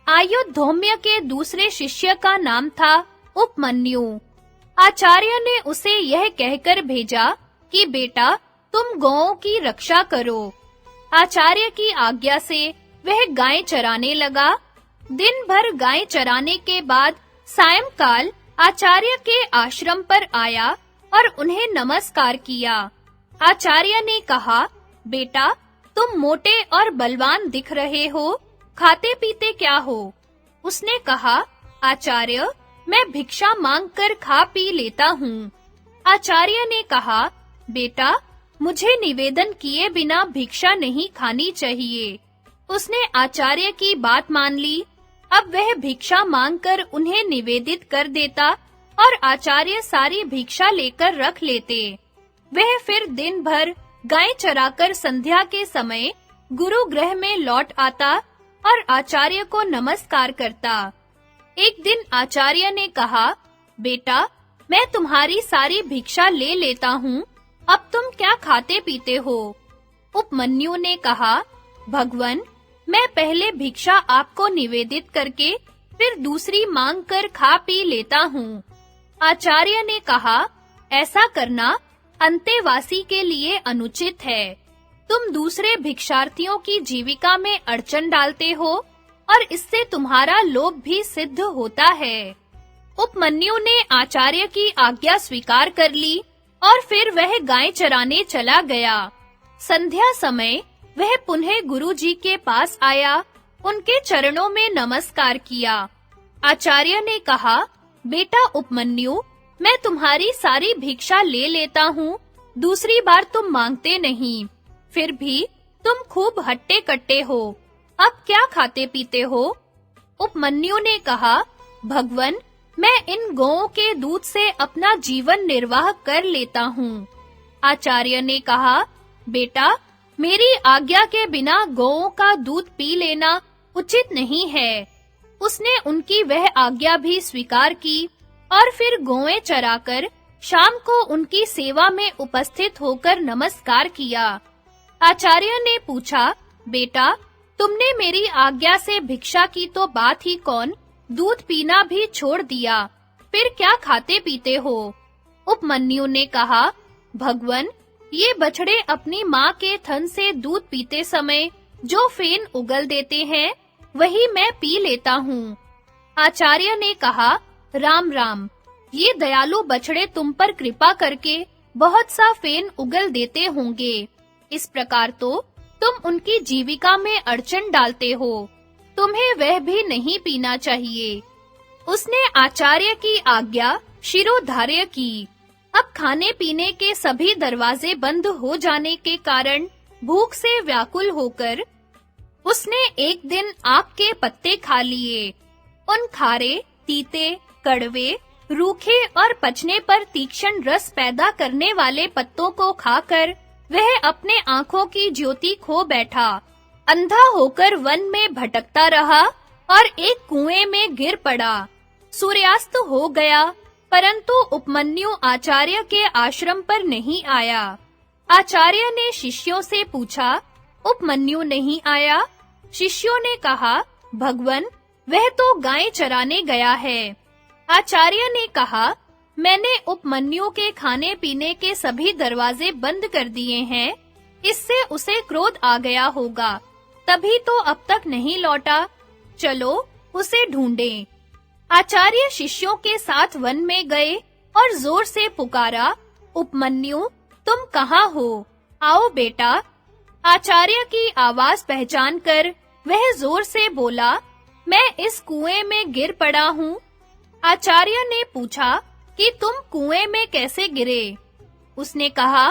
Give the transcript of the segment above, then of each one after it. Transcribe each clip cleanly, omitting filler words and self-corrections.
आयुधौम्य के दूसरे शिष्य का नाम था उपमन्यु। आचार्य ने उसे यह कहकर भेजा कि बेटा तुम गौओं की रक्षा करो। आचार्य की आज्ञा से वह गाय चराने लगा। दिन भर गाय चराने के बाद सायंकाल आचार्य के आश्रम पर आया और उन्हें नमस्कार किया। आचार्य ने कहा, बेटा तुम मोटे और बलवान दिख रहे हो, खाते पीते क्या हो? उसने कहा, आचार्य मैं भिक्षा मांगकर खा पी लेता हूँ। आचार्य ने कहा, बेटा मुझे निवेदन किए बिना भिक्षा नहीं खानी चाहिए। उसने आचार्य की बात मान ली। अब वह भिक्षा मांगकर उन्हें निवेदित कर देता और आचार्य सारी भिक्षा लेकर रख लेते। वह फिर दिन भर गाय चराकर संध्या के समय गुरुगृह में लौट आता और आचार्य को नमस्कार करता। एक दिन आचार्य ने कहा, बेटा मैं तुम्हारी सारी भिक्षा ले लेता हूँ, अब तुम क्या खाते पीते हो? उपमन्यु ने कहा, भगवन मैं पहले भिक्षा आपको निवेदित करके फिर दूसरी मांग कर खा पी लेता हूँ। आचार्य ने कहा, ऐसा करना अंतेवासी के लिए अनुचित है। तुम दूसरे भिक्षार्थियों की जीविका में अड़चन डालते हो और इससे तुम्हारा लोभ भी सिद्ध होता है। उपमन्यु ने आचार्य की आज्ञा स्वीकार कर ली और फिर वह गाय चराने चला गया। संध्या समय वह पुनः गुरुजी के पास आया, उनके चरणों में नमस्कार किया। आचार्य ने कहा, बेटा उपमन्यु मैं तुम्हारी सारी भिक्षा ले लेता हूँ, दूसरी बार तुम मांगते नहीं, फिर भी तुम खूब हट्टे-कट्टे हो, अब क्या खाते पीते हो? उपमन्यु ने कहा, भगवन मैं इन गौओं के दूध से अपना जीवन निर्वाह कर लेता हूँ। आचार्य ने कहा, बेटा मेरी आज्ञा के बिना गौओं का दूध पी लेना उचित नहीं है। उसने उनकी वह आज्ञा भी स्वीकार की और फिर गौएं चराकर शाम को उनकी सेवा में उपस्थित होकर नमस्कार किया। आचार्य ने पूछा, बेटा तुमने मेरी आज्ञा से भिक्षा की तो बात ही कौन, दूध पीना भी छोड़ दिया, फिर क्या खाते पीते हो? उपमन्यु ने कहा, भगवन ये बछड़े अपनी माँ के थन से दूध पीते समय जो फेन उगल देते हैं वही मैं पी लेता हूँ। आचार्य ने कहा, राम राम, ये दयालु बछड़े तुम पर कृपा करके बहुत सा फेन उगल देते होंगे। इस प्रकार तो तुम उनकी जीविका में अड़चन डालते हो, तुम्हें वह भी नहीं पीना चाहिए। उसने आचार्य की आज्ञा शिरोधार्य की। अब खाने पीने के सभी दरवाजे बंद हो जाने के कारण भूख से व्याकुल होकर उसने एक दिन आक के पत्ते खा लिए। उन खारे, तीते, कड़वे, रूखे और पचने पर तीक्ष्ण रस पैदा करने वाले पत्तों को खाकर वह अपने आंखों की ज्योति खो बैठा। अंधा होकर वन में भटकता रहा और एक कुएं में गिर पड़ा। सूर्यास्त हो गया, परंतु उपमन्यु आचार्य के आश्रम पर नहीं आया। आचार्य ने शिष्यों से पूछा, उपमन्यु नहीं आया? शिष्यों ने कहा, भगवन वह तो गाय चराने गया है। आचार्य ने कहा, मैंने उपमन्यु के खाने पीने के सभी दरवाजे बंद कर दिए हैं, इससे उसे क्रोध आ गया होगा, तभी तो अब तक नहीं लौटा। चलो उसे ढूंढें। आचार्य शिष्यों के साथ वन में गए और जोर से पुकारा, उपमन्यु तुम कहाँ हो? आओ बेटा। आचार्य की आवाज पहचान कर वह जोर से बोला, मैं इस कुएं में गिर पड़ा हूँ। आचार्य ने पूछा कि तुम कुएं में कैसे गिरे? उसने कहा,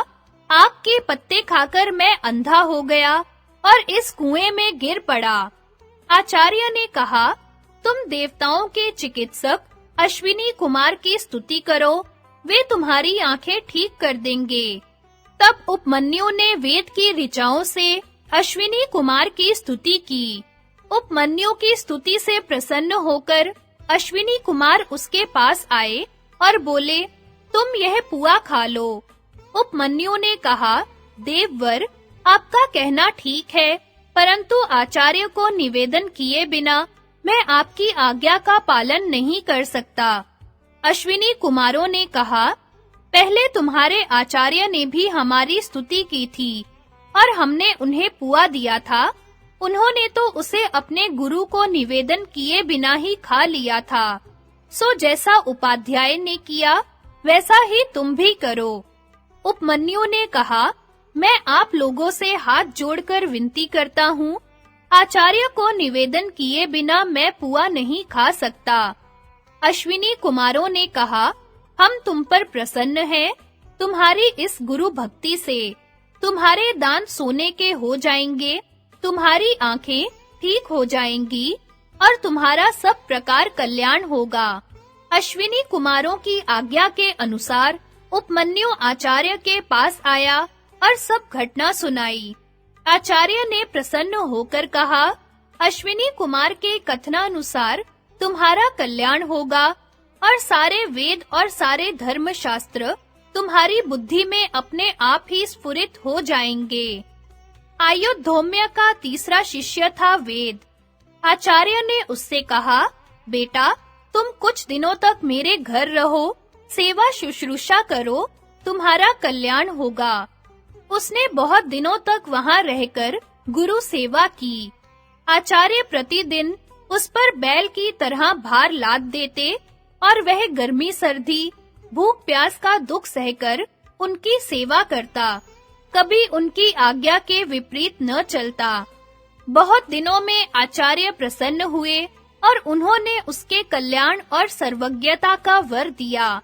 आक के पत्ते खाकर मैं अंधा हो गया और इस कुएं में गिर पड़ा। आचार्य ने कहा, तुम देवताओं के चिकित्सक अश्विनी कुमार की स्तुति करो, वे तुम्हारी आंखें ठीक कर देंगे। तब उपमन्यु ने वेद की ऋचाओं से अश्विनी कुमार की स्तुति की। उपमन्यु की स्तुति से प्रसन्न होकर अश्विनी कुमार उसके पास आए और बोले, तुम यह पुआ खा लो। उपमन्यु ने कहा, देववर आपका कहना ठीक है, परंतु आचार्य को निवेदन किए बिना मैं आपकी आज्ञा का पालन नहीं कर सकता। अश्विनी कुमारों ने कहा, पहले तुम्हारे आचार्य ने भी हमारी स्तुति की थी और हमने उन्हें पुआ दिया था। उन्होंने तो उसे अपने गुरु को निवेदन किए बिना ही खा लिया था। सो जैसा उपाध्याय ने किया, वैसा ही तुम भी करो। उपमन्यु ने कहा, मैं आप लोगों से हाथ जोड़कर विनती करता हूँ, आचार्य को निवेदन किए बिना मैं पुआ नहीं खा सकता। अश्विनी कुमारों ने कहा, हम तुम पर प्रसन्न हैं, तुम्हारी इस गुरु भक्ति से। तुम्हारे दांत सोने के हो जाएंगे, तुम्हारी आंखें ठीक हो जाएंगी और तुम्हारा सब प्रकार कल्याण होगा। अश्विनी कुमारों की आज्ञा के अनुसार उपमन्यु आचार्य के पास आया और सब घटना सुनाई। आचार्य ने प्रसन्न होकर कहा, अश्विनी कुमार के कथनानुसार तुम्हारा कल्याण होगा और सारे वेद और सारे धर्मशास्त्र तुम्हारी बुद्धि में अपने आप ही स्फुरित हो जाएंगे। आयुधौम्य का तीसरा शिष्य था वेद। आचार्य ने उससे कहा, बेटा, तुम कुछ दिनों तक मेरे घर रहो, सेवा शुश्रूषा करो, तुम्हारा कल्याण होगा। उसने बहुत दिनों तक वहां रहकर गुरु सेवा की। आचार्य प्रतिदिन उस पर बैल की तरह भार लाद देते और वह गर्मी सर्दी, भूख प्यास का दुख सहकर उनकी सेवा करता। कभी उनकी आज्ञा के विपरीत न चलता। बहुत दिनों में आचार्य प्रसन्न हुए और उन्होंने उसके कल्याण और सर्वज्ञता का वर दिया।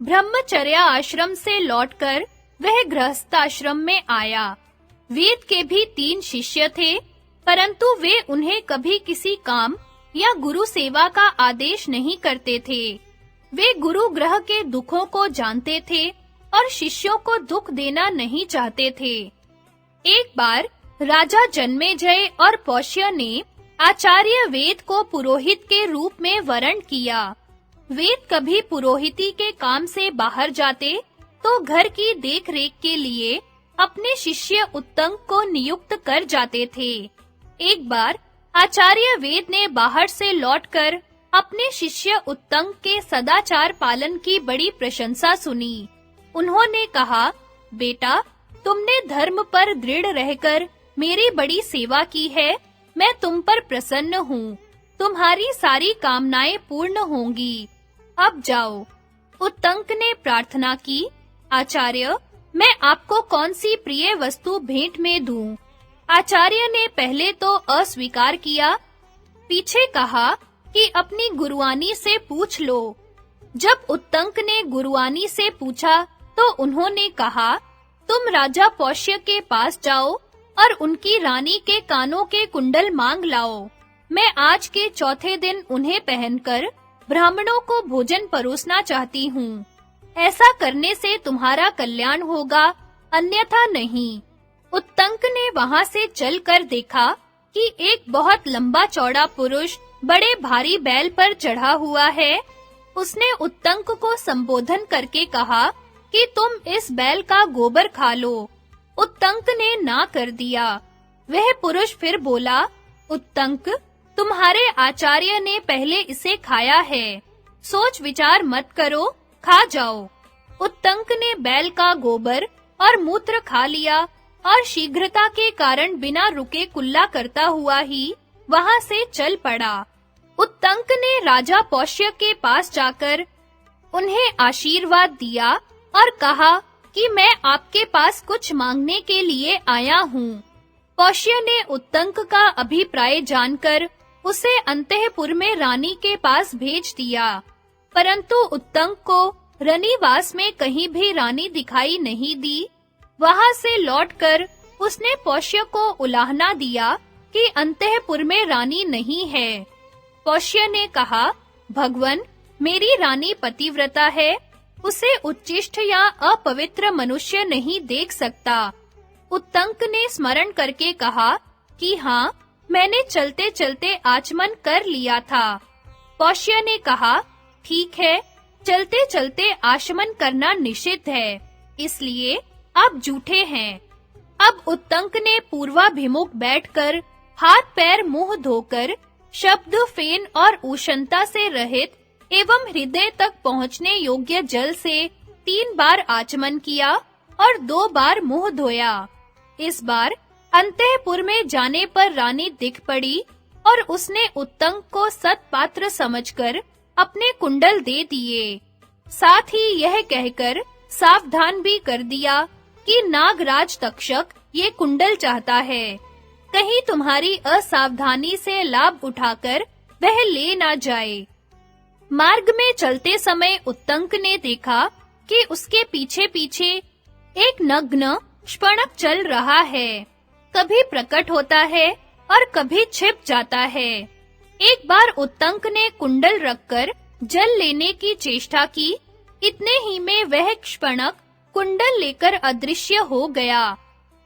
ब्रह्मचर्य आश्रम से लौटकर वह गृहस्थाश्रम में आया। वेद के भी 3 शिष्य थे, परंतु वे उन्हें कभी किसी काम या गुरु सेवा का आदेश नहीं करते थे। वे गुरु ग्रह के दुखों को जानते थे और शिष्यों को दुख देना नहीं चाहते थे। एक बार राजा जन्मेजय और पौष्य ने आचार्य वेद को पुरोहित के रूप में वरण किया। वेद कभी पुरोहिती के काम से बाहर जाते तो घर की देखरेख के लिए अपने शिष्य उत्तंक को नियुक्त कर जाते थे। एक बार आचार्य वेद ने बाहर से लौटकर अपने शिष्य उत्तंक के सदाचार पालन की बड़ी प्रशंसा सुनी। उन्होंने कहा, बेटा, तुमने धर्म पर दृढ़ रहकर मेरी बड़ी सेवा की है। मैं तुम पर प्रसन्न हूँ। तुम्हारी सारी कामनाएं पूर्ण होंगी। अब जाओ। उत्तंक ने प्रार्थना की, आचार्य, मैं आपको कौन सी प्रिय वस्तु भेंट में दूं? आचार्य ने पहले तो अस्वीकार किया, पीछे कहा कि अपनी गुरुआनी से पूछ लो। जब उत्तंक ने गुरुआनी से पूछा तो उन्होंने कहा, तुम राजा पौष्य के पास जाओ और उनकी रानी के कानों के कुंडल मांग लाओ। मैं आज के चौथे दिन उन्हें पहनकर ब्राह्मणों को भोजन परोसना चाहती हूँ। ऐसा करने से तुम्हारा कल्याण होगा, अन्यथा नहीं। उत्तंक ने वहां से चलकर देखा कि एक बहुत लंबा चौड़ा पुरुष बड़े भारी बैल पर चढ़ा हुआ है। उसने उत्तंक को संबोधन करके कहा कि तुम इस बैल का गोबर खा लो। उत्तंक ने ना कर दिया। वह पुरुष फिर बोला, उत्तंक, तुम्हारे आचार्य ने पहले इसे खाया है। सोच विचार मत करो, खा जाओ। उत्तंक ने बैल का गोबर और मूत्र खा लिया और शीघ्रता के कारण बिना रुके कुल्ला करता हुआ ही वहां से चल पड़ा। उत्तंक ने राजा पौष्य के पास जाकर उन्हें आशीर्वाद दिया और कहा कि मैं आपके पास कुछ मांगने के लिए आया हूँ। पौष्य ने उत्तंक का अभिप्राय जानकर उसे अंतःपुर में रानी के पास भेज दिया, परंतु उत्तंक को रनिवास में कहीं भी रानी दिखाई नहीं दी। वहां से लौटकर उसने पौष्य को उलाहना दिया कि अंतःपुर में रानी नहीं है। पौष्य ने कहा, भगवन, मेरी रानी पतिव्रता है, उसे उच्चिष्ट या अपवित्र मनुष्य नहीं देख सकता। उत्तंक ने स्मरण करके कहा कि हाँ, मैंने चलते-चलते आचमन कर लिया था। पौष्य ने कहा, ठीक है, चलते-चलते आचमन करना निषिद्ध है, इसलिए आप झूठे हैं। अब उत्तंक ने पूर्वाभिमुख बैठकर हाथ पैर मुंह धोकर शब्द, फेन और उष्णता से रहित एवं हृदय तक पहुँचने योग्य जल से 3 बार आचमन किया और 2 बार मुंह धोया। इस बार अंतःपुर में जाने पर रानी दिख पड़ी और उसने उत्तंक को सत्पात्र समझकर अपने कुंडल दे दिए। साथ ही यह कहकर सावधान भी कर दिया कि नागराज तक्षक ये कुंडल चाहता है, कहीं तुम्हारी असावधानी से लाभ उठाकर वह ले ना जाए। मार्ग में चलते समय उत्तंक ने देखा कि उसके पीछे-पीछे एक नग्न शपणक चल रहा है, कभी प्रकट होता है और कभी छिप जाता है। एक बार उत्तंक ने कुंडल रखकर जल लेने की चेष्टा की, इतने ही में वह शपणक कुंडल लेकर अदृश्य हो गया।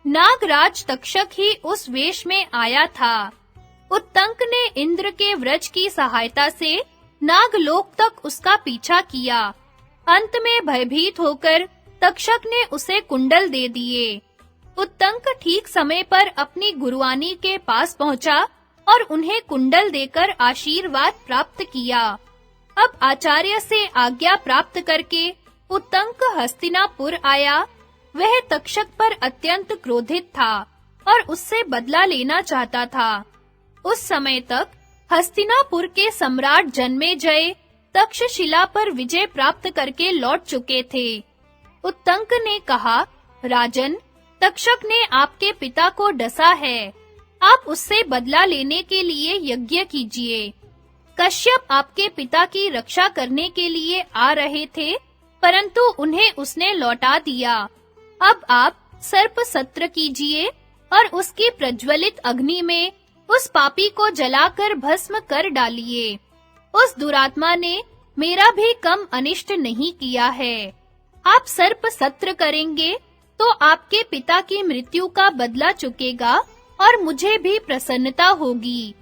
नागराज तक्षक ही उस वेश में आया था। उत्तंक ने इंद्र के व्रज की सहायता से नागलोक तक उसका पीछा किया। अंत में भयभीत होकर तक्षक ने उसे कुंडल दे दिए। उत्तंक ठीक समय पर अपनी गुरुआनी के पास पहुंचा और उन्हें कुंडल देकर आशीर्वाद प्राप्त किया। अब आचार्य से आज्ञा प्राप्त करके उत्तंक हस्तिनापुर आया। वह तक्षक पर अत्यंत क्रोधित था और उससे बदला लेना चाहता था। उस समय तक हस्तिनापुर के सम्राट जन्मेजय तक्षशिला पर विजय प्राप्त करके लौट चुके थे। उत्तंक ने कहा, राजन, तक्षक ने आपके पिता को डसा है। आप उससे बदला लेने के लिए यज्ञ कीजिए। कश्यप आपके पिता की रक्षा करने के लिए आ रहे थे, परंतु उन्हें उसने लौटा दिया। अब आप सर्प सत्र कीजिए और उसकी प्रज्वलित अग्नि में उस पापी को जलाकर भस्म कर डालिए। उस दुरात्मा ने मेरा भी कम अनिष्ट नहीं किया है। आप सर्प सत्र करेंगे तो आपके पिता की मृत्यु का बदला चुकेगा और मुझे भी प्रसन्नता होगी।